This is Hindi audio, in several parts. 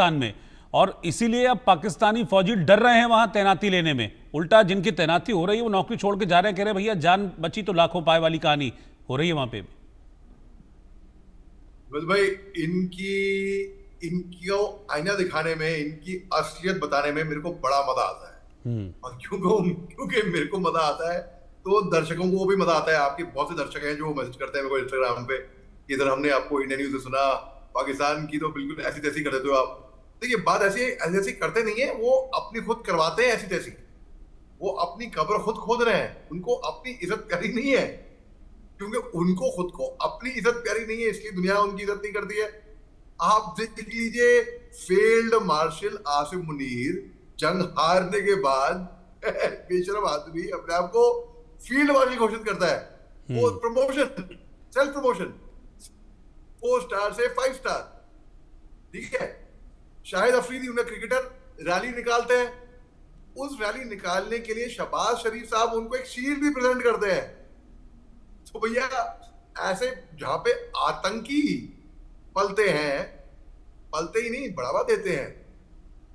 बलूचिस्तान में, और इसीलिए अब पाकिस्तानी फौजी डर रहे हैं वहां तैनाती लेने में। उल्टा जिनकी तैनाती हो रही है वो नौकरी छोड़ के जा रहे हैं, कह रहे हैं भैया जान बची तो लाखों पाए वाली कहानी हो रही है वहां पे भी। बस भाई, इनको आईना दिखाने में, इनकी असलियत बताने में मेरे को बड़ा मजा आता है। और क्योंकि मेरे को मजा आता है तो दर्शकों को भी मजा आता है। आपके बहुत से दर्शक हैं जो मैसेज करते हैं मेरे को इंस्टाग्राम पे कि इधर हमने आपको इंडिया न्यूज से सुना, पाकिस्तान की तो बिल्कुल ऐसी तैसी कर देते हो आप। देखिए, बात ऐसी ऐसी करते नहीं है, वो अपनी खुद करवाते हैं ऐसी तैसी। वो अपनी कब्र खुद खोद रहे हैं, उनको अपनी इज्जत प्यारी नहीं है, क्योंकि उनको खुद को अपनी इज्जत प्यारी नहीं है, इसलिए दुनिया उनकी इज्जत नहीं करती है। आप देख लीजिए, फील्ड मार्शल आसिम मुनीर जंग हारने के बाद बेशरम आदमी अपने आप को फील्ड मार्शल घोषित करता है। वो प्रमोशन, सेल्फ प्रमोशन, 4 स्टार से 5 स्टार, ठीक है। शाहिद अफरीदी उन्हें क्रिकेटर रैली निकालते हैं, उस रैली निकालने के लिए शहबाज शरीफ साहब उनको एक शील्ड भी प्रेजेंट करते हैं। तो भैया, ऐसे जहां पे आतंकी पलते हैं, पलते ही नहीं बढ़ावा देते हैं,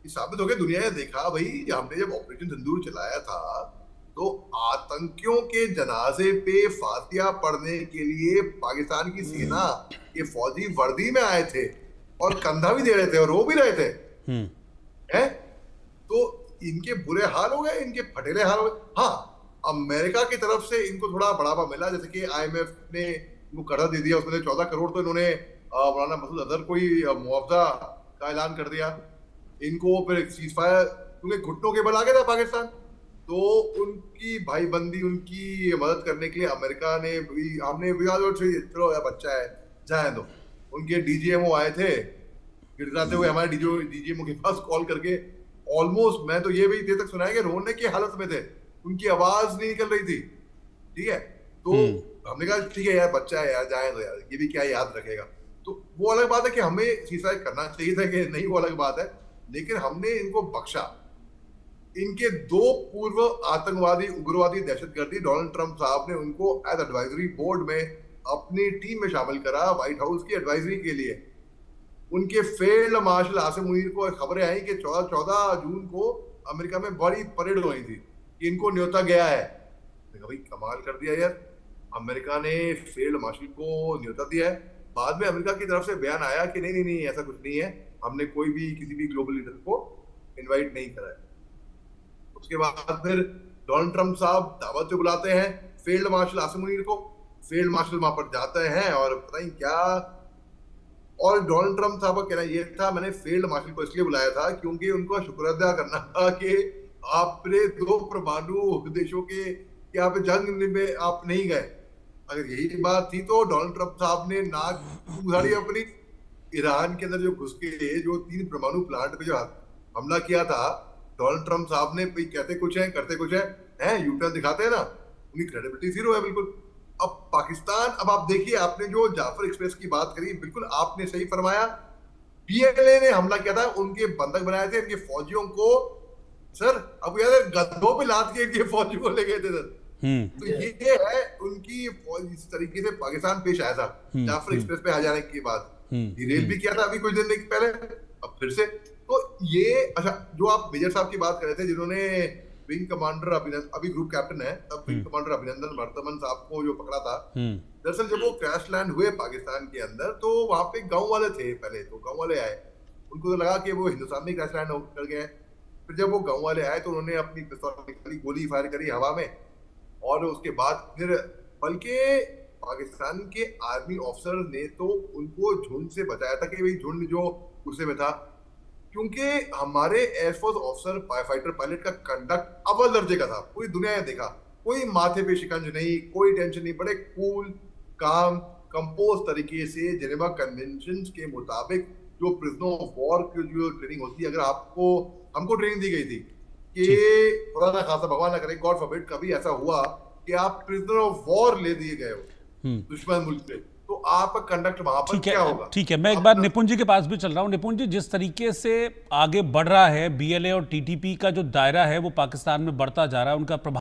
ये साबित हो गया। दुनिया ने देखा भाई, हमने जब ऑपरेशन सिंदूर चलाया था तो आतंकियों के जनाजे पे फातिया पढ़ने के लिए पाकिस्तान की सेना के फौजी वर्दी में आए थे और कंधा भी दे रहे थे और रो भी रहे थे, हैं? तो इनके बुरे हाल हो गए, इनके फटेले हाल हो गए। हाँ, अमेरिका की तरफ से इनको थोड़ा बढ़ावा मिला, जैसे कि IMF ने इनको कर्जा दे दिया, उसमें 14 करोड़ तो इन्होंने मौलाना मसूद अजहर को ही मुआवजा का ऐलान कर दिया। इनको फिर सीज फायर, क्योंकि घुटनों के बल आ गया था पाकिस्तान, तो उनकी भाईबंदी, उनकी मदद करने के लिए अमेरिका ने भी, हमने चलो यार बच्चा है जाए दो। उनके DGMO आए थे गिड़गिड़ाते हुए हमारे DGMO के पास कॉल करके, ऑलमोस्ट मैं तो ये भी देर तक सुनाया कि रोने की हालत में थे, उनकी आवाज नहीं निकल रही थी, ठीक है। तो हमने कहा ठीक है यार बच्चा है यार, जाए दो यार, ये भी क्या याद रखेगा। तो वो अलग बात है कि हमें सीजफायर करना चाहिए था कि नहीं, वो अलग बात है, लेकिन हमने इनको बख्शा। इनके 2 पूर्व आतंकवादी, उग्रवादी, दहशतगर्दी डोनाल्ड ट्रंप साहब ने उनको एज एडवाइजरी बोर्ड में अपनी टीम में शामिल करा, व्हाइट हाउस की एडवाइजरी के लिए। उनके फील्ड मार्शल आसिम मुनीर को खबरें आई कि 14 जून को अमेरिका में बड़ी परेड हो रही थी कि इनको न्योता गया है। भाई कमाल कर दिया यार, अमेरिका ने फील्ड मार्शल को न्योता दिया है। बाद में अमेरिका की तरफ से बयान आया कि नहीं नहीं ऐसा कुछ नहीं है, हमने कोई भी किसी भी ग्लोबल लीडर को इनवाइट नहीं करा है। उसके बाद फिर डोनाल्ड ट्रंप साहब दावत पे बुलाते हैं फील्ड मार्शल आसिम मुनीर को, फील्ड मार्शल वहां पर जाते हैं और पता नहीं क्या। और डोनाल्ड ट्रंप साहब का कहना ये था, मैंने फील्ड मार्शल को इसलिए बुलाया था क्योंकि उनको शुक्र अदा करना था कि आपने 2 परमाणु देशों के यहाँ पे जंग में आप नहीं गए। अगर यही बात थी तो डोनाल्ड ट्रंप साहब ने नाक उघाड़ी अपनी। ईरान के अंदर जो घुस के जो 3 परमाणु प्लांट पे जो हमला किया था, डोनाल्ड ट्रंप साहब ने कहते कुछ है करते कुछ है, यूटर्न दिखाते हैं ना, उनकी क्रेडिबिलिटी 0 है बिल्कुल। अब पाकिस्तान, अब आप देखिए, आपने जो जाफर एक्सप्रेस की बात करी, बिल्कुल आपने सही फरमाया। PLA ने हमला किया था, उनके बंधक बनाए थे, इनके फौजियों को सर, अब यार गद्दों पे लाद के इनके फौजियों को ले गए थे सर। तो ये है उनकी फौज, इस तरीके से पाकिस्तान पेश आया था जाफर एक्सप्रेस पे आ जाने के बाद। डिरेल भी किया था अभी कुछ दिन पहले, अब फिर से। तो ये अच्छा, जो आप मेजर साहब की बात कर रहे थे जिन्होंने विंग कमांडर अभिनंदन, अभी ग्रुप कैप्टन है, तब विंग कमांडर अभिनंदन वर्तमान साहब को जो पकड़ा था, दरअसल जब वो क्रैश लैंड हुए पाकिस्तान के अंदर तो वहां पे गांव वाले थे। पहले तो गांव वाले आए, उनको तो लगा कि वो हिंदुस्तान में क्रैश लैंड कर गए। फिर जब वो गांव वाले आए तो उन्होंने अपनी पिस्तौल निकाली, गोली फायर करी हवा में, और उसके बाद फिर बल्कि पाकिस्तान के आर्मी ऑफिसर ने तो उनको झुंड से बचाया था कि भाई झुंड जो गुस्से में था, क्योंकि हमारे एयरफोर्स ऑफिसर फाइटर पायलट का कंडक्ट अव्वल दर्जे का था। पूरी दुनिया ने देखा, कोई माथे पे शिकंज नहीं, कोई टेंशन नहीं, बड़े कूल काम कंपोज तरीके से जेनेवा कन्वेंशन के मुताबिक जो प्रिजनर ऑफ वॉर की जो ट्रेनिंग होती है, अगर हमको ट्रेनिंग दी गई थी कि खुदा ना खासा, भगवान ना करे, गॉड फॉरबिड, कभी ऐसा हुआ कि आप प्रिजनर ऑफ वॉर ले दिए गए हो दुश्मन मुल्क से, तो आपका कंडक्ट वहां पर क्या होगा। ठीक है, मैं एक बार निपुण जी के पास भी चल रहा हूं। निपुण जी, जिस तरीके से आगे बढ़ रहा है BLA और TTP का जो दायरा है वो पाकिस्तान में बढ़ता जा रहा है, उनका प्रभाव